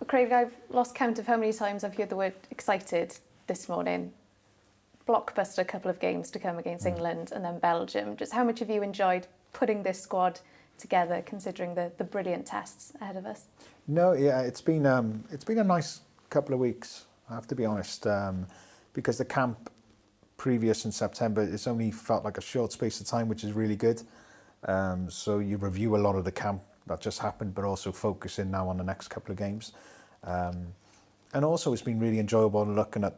Craig, I've lost count of how many times I've heard the word excited this morning. Blockbuster couple of games to come against England and then Belgium. Just how much have you enjoyed putting this squad together, considering the brilliant tests ahead of us? No, yeah, it's been a nice couple of weeks, I have to be honest, because the camp previous in September, it's only felt like a short space of time, which is really good. So you review a lot of the camp that just happened, but also focusing now on the next couple of games. And also it's been really enjoyable looking at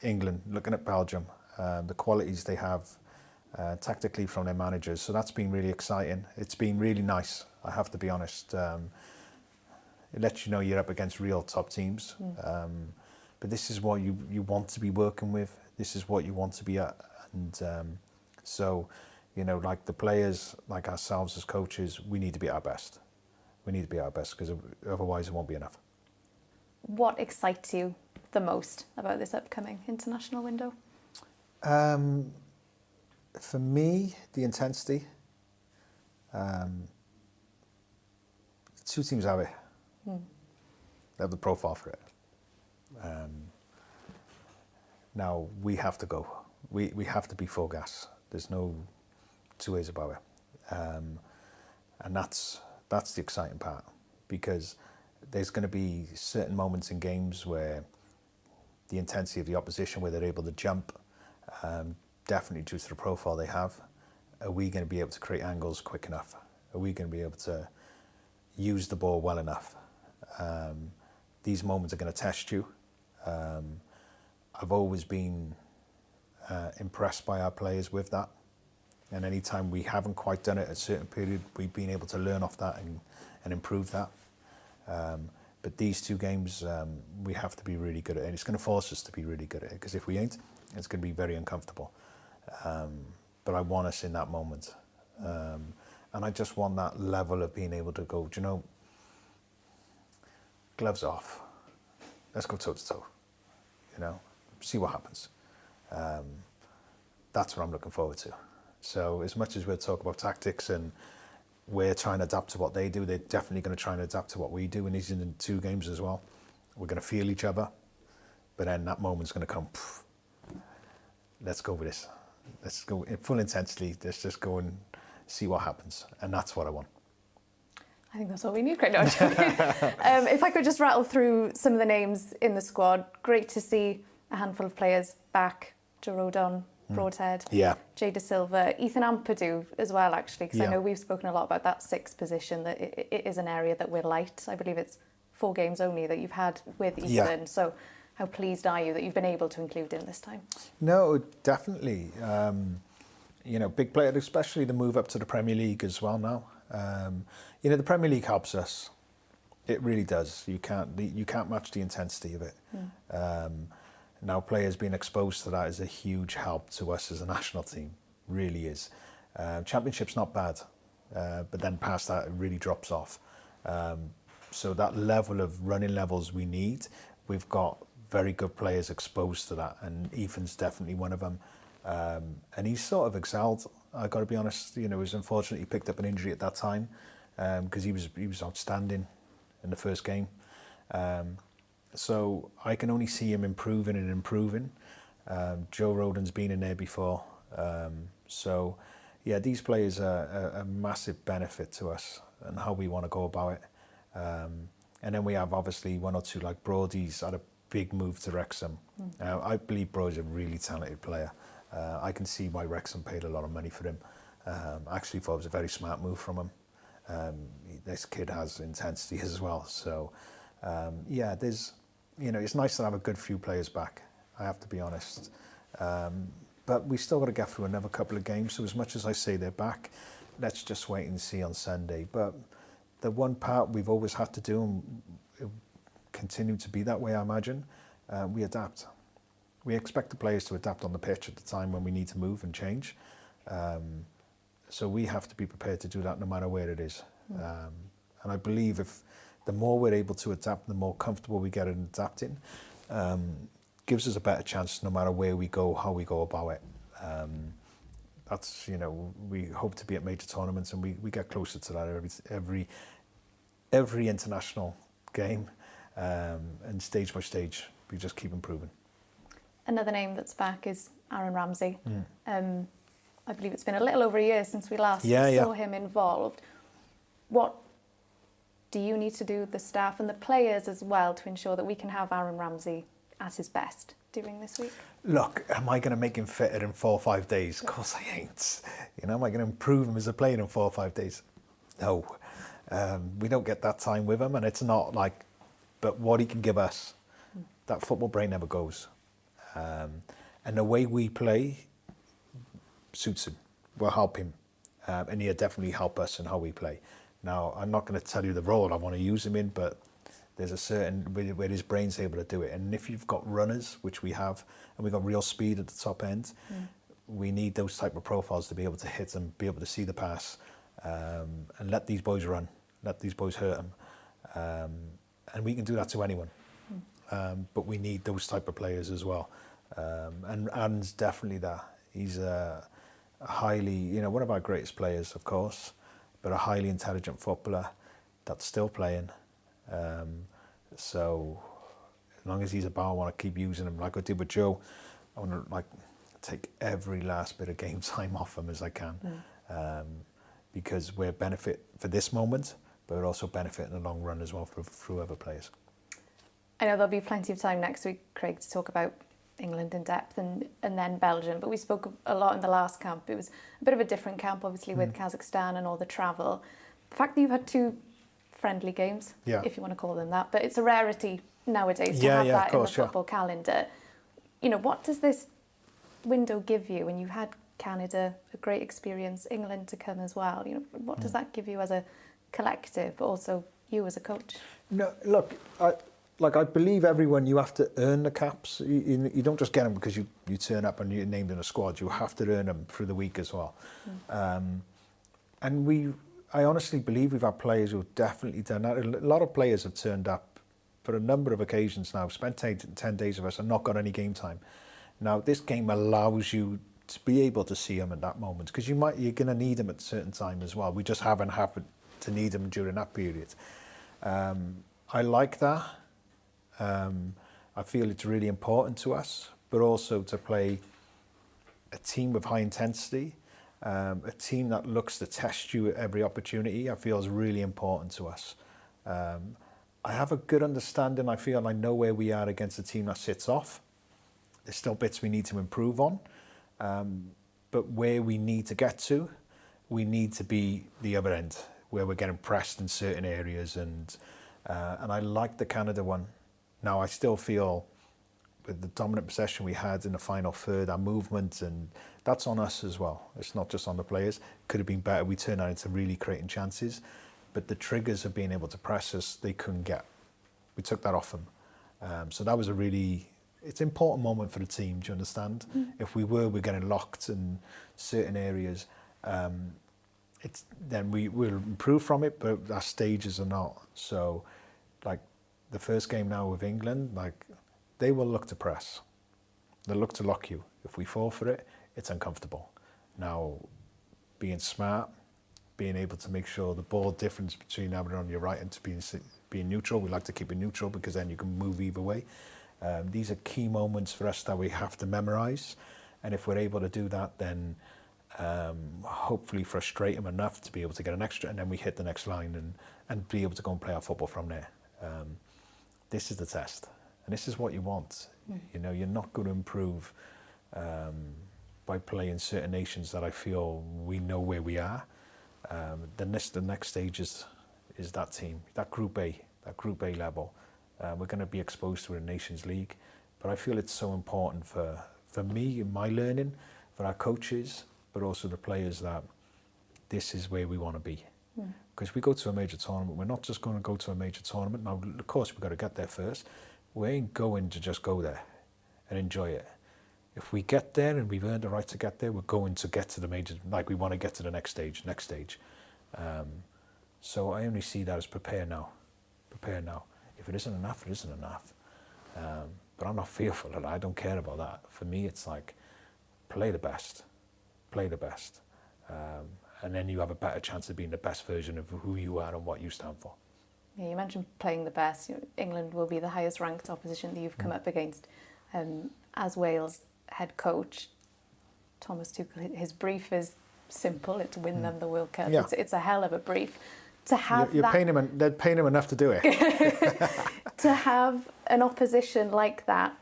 England, looking at Belgium, the qualities they have tactically from their managers. So that's been really exciting. It's been really nice, I have to be honest. It lets you know you're up against real top teams. But this is what you want to be working with. This is what you want to be at. And so, you know, like the players, like ourselves as coaches, we need to be our best. We need to be our best because otherwise it won't be enough. What excites you the most about this upcoming international window? For me, the intensity. Two teams have it. They have the profile for it. Now we have to go. We have to be full gas. There's no two ways about it. And that's the exciting part, because there's going to be certain moments in games where the intensity of the opposition, where they're able to jump, definitely due to the profile they have. Are we going to be able to create angles quick enough? Are we going to be able to use the ball well enough? These moments are going to test you. I've always been impressed by our players with that. And anytime we haven't quite done it at a certain period, we've been able to learn off that and improve that. But these two games, we have to be really good at it. And it's going to force us to be really good at it, because if we ain't, it's going to be very uncomfortable. But I want us in that moment. And I just want that level of being able to go, do you know, gloves off. Let's go toe to toe, you know, see what happens. That's what I'm looking forward to. So as much as we'll talk about tactics and we're trying to adapt to what they do, they're definitely going to try and adapt to what we do in these two games as well. We're going to feel each other, but then that moment's going to come. Let's go with this. Let's go in full intensity. Let's just go and see what happens. And that's what I want. I think that's all we need, Craig. No, I'm joking. If I could just rattle through some of the names in the squad. Great to see a handful of players back. Joe Rodon, Broadhead, Jay De Silva, Ethan Ampadu as well, actually, because I know we've spoken a lot about that sixth position, that it is an area that we're light. I believe it's 4 games only that you've had with Ethan. So how pleased are you that you've been able to include him this time? No, definitely. You know, big player, especially the move up to the Premier League as well now. You know, the Premier League helps us. It really does. You can't match the intensity of it. Now players being exposed to that is a huge help to us as a national team, really is. Championship's not bad, but then past that it really drops off. So that level of running levels we need, we've got very good players exposed to that, and Ethan's definitely one of them. And he's sort of excelled, I've got to be honest. You know, it was unfortunate he picked up an injury at that time, because he was outstanding in the first game. So I can only see him improving and improving. Joe Rodon's been in there before. So yeah, these players are a massive benefit to us and how we want to go about it. And then we have obviously one or two, like Brody's had a big move to Wrexham. I believe Brody's a really talented player. I can see why Wrexham paid a lot of money for him. I actually thought it was a very smart move from him. This kid has intensity as well. So yeah, you know, it's nice to have a good few players back, I have to be honest. But we still got to get through another couple of games. So as much as I say they're back, let's just wait and see on Sunday. But the one part we've always had to do, and it continue to be that way, I imagine, we adapt. We expect the players to adapt on the pitch at the time when we need to move and change. So we have to be prepared to do that no matter where it is. And I believe if the more we're able to adapt, the more comfortable we get in adapting, gives us a better chance no matter where we go, how we go about it. That's, you know, we hope to be at major tournaments, and we get closer to that every international game. and stage by stage, we just keep improving. Another name that's back is Ramsey. I believe it's been a little over a year since we last saw him involved. What do you need to do, the staff and the players as well, to ensure that we can have Ramsey at his best during this week? Look, am I going to make him fitter in 4 or 5 days? Of course I ain't. You know, am I going to improve him as a player in 4 or 5 days? No. We don't get that time with him, and it's not like, but what he can give us, that football brain never goes. And the way we play suits him, will help him, and he'll definitely help us in how we play. Now, I'm not going to tell you the role I want to use him in, but there's a certain where his brain's able to do it. And if you've got runners, which we have, and we've got real speed at the top end, we need those type of profiles to be able to hit them, be able to see the pass, and let these boys run, let these boys hurt them. And we can do that to anyone. But we need those type of players as well. And Anne's definitely that. He's a highly, you know, one of our greatest players, of course, but a highly intelligent footballer that's still playing. So as long as he's about, I want to keep using him like I did with Joe. I want to take every last bit of game time off him as I can, because we're benefit for this moment, but we're also benefit in the long run as well through other players. I know there'll be plenty of time next week, Craig, to talk about England in depth and then Belgium, but we spoke a lot in the last camp. It was a bit of a different camp, obviously, with Kazakhstan and all the travel. The fact that you've had 2 friendly games, if you want to call them that, but it's a rarity nowadays to have that in the football calendar. You know, what does this window give you when you had Canada, a great experience, England to come as well? You know, what does that give you as a collective, but also you as a coach? No, look, I believe everyone, you have to earn the caps. You don't just get them because you turn up and you're named in a squad. You have to earn them through the week as well. And I honestly believe we've had players who've definitely done that. A lot of players have turned up for a number of occasions now, spent 10 days with us and not got any game time. Now, this game allows you to be able to see them at that moment, because you're going to need them at a certain time as well. We just haven't happened to need them during that period. I like that. I feel it's really important to us, but also to play a team with high intensity, a team that looks to test you at every opportunity, I feel is really important to us. I have a good understanding, I feel I know where we are against a team that sits off. There's still bits we need to improve on, but where we need to get to, we need to be the other end, where we're getting pressed in certain areas, and I like the Canada one. Now, I still feel with the dominant possession we had in the final third, our movement, and that's on us as well. It's not just on the players. Could have been better. We turned that into really creating chances, but the triggers of being able to press us, they couldn't get. We took that off them. So that was it's an important moment for the team, do you understand? If we're getting locked in certain areas, then we'll improve from it, but our stages are not. So, like, the first game now with England, they will look to press. They'll look to lock you. If we fall for it, it's uncomfortable. Now, being smart, being able to make sure the ball difference between having it on your right and to being neutral, we like to keep it neutral because then you can move either way. These are key moments for us that we have to memorise. And if we're able to do that, then hopefully frustrate them enough to be able to get an extra, and then we hit the next line and be able to go and play our football from there. This is the test, and this is what you want. You know, you're not going to improve by playing certain nations that I feel we know where we are. The next stage is that team, that Group A level. We're going to be exposed to a Nations League, but I feel it's so important for me in my learning, for our coaches, but also the players, that this is where we want to be. Because we go to a major tournament, we're not just going to go to a major tournament. Now, of course, we've got to get there first. We ain't going to just go there and enjoy it. If we get there and we've earned the right to get there, we're going to get to the major, like we want to get to the next stage. So I only see that as prepare now. If it isn't enough, it isn't enough. But I'm not fearful of that. I don't care about that. For me, it's like, play the best. And then you have a better chance of being the best version of who you are and what you stand for. Yeah, you mentioned playing the best. England will be the highest ranked opposition that you've come up against. As Wales head coach, Thomas Tuchel, his brief is simple. It's win them the World Cup. Yeah. It's a hell of a brief. To have they're paying him enough to do it. To have an opposition like that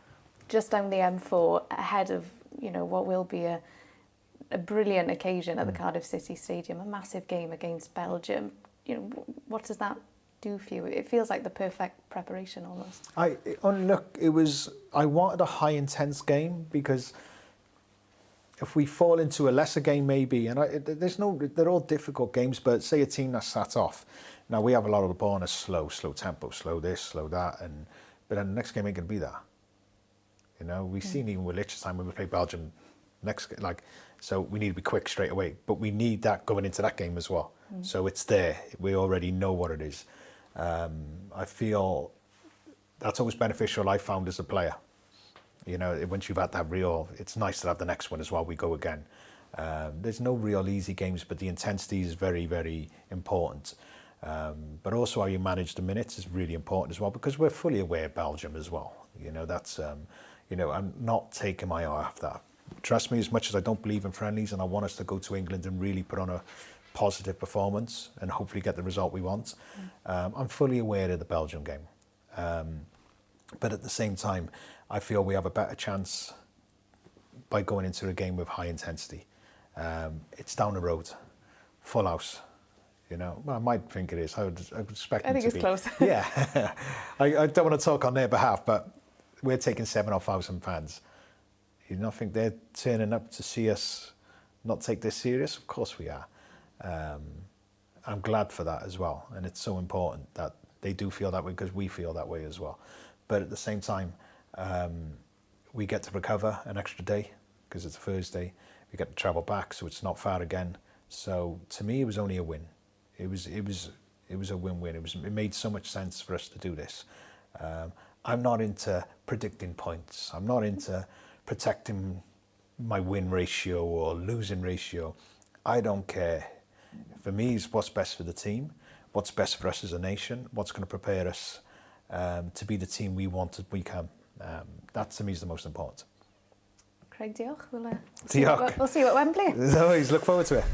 just down the M4 ahead of what will be a brilliant occasion at the Cardiff City Stadium, a massive game against Belgium. What does that do for you? It feels like the perfect preparation almost. I wanted a high intense game, because if we fall into a lesser game maybe, and they're all difficult games, but say a team that's sat off. Now we have a lot of the ball on a slow tempo, slow this, slow that, but then the next game ain't going to be that. We've seen even with Liechtenstein when we play Belgium so we need to be quick straight away, but we need that going into that game as well. So it's there. We already know what it is. I feel that's always beneficial, I found, as a player. Once you've had that real, it's nice to have the next one as well. We go again. There's no real easy games, but the intensity is very, very important. But also how you manage the minutes is really important as well, because we're fully aware of Belgium as well. That's, I'm not taking my eye off that. Trust me, as much as I don't believe in friendlies and I want us to go to England and really put on a positive performance and hopefully get the result we want, I'm fully aware of the Belgium game. But at the same time, I feel we have a better chance by going into a game with high intensity. It's down the road, full house. Well, I might think it is. I would expect it to be. I think it's close. Yeah. I don't want to talk on their behalf, but we're taking 7,000 fans. You don't think they're turning up to see us not take this serious? Of course we are. I'm glad for that as well. And it's so important that they do feel that way, because we feel that way as well. But at the same time, we get to recover an extra day because it's a Thursday. We get to travel back, so it's not far again. So to me, it was only a win. It was a win-win. It made so much sense for us to do this. I'm not into predicting points. I'm not into protecting my win ratio or losing ratio. I don't care. For me, it's what's best for the team, what's best for us as a nation, what's going to prepare us to be the team we want to become. That to me is the most important. Craig, diolch. We'll see you at Wembley. As always, look forward to it.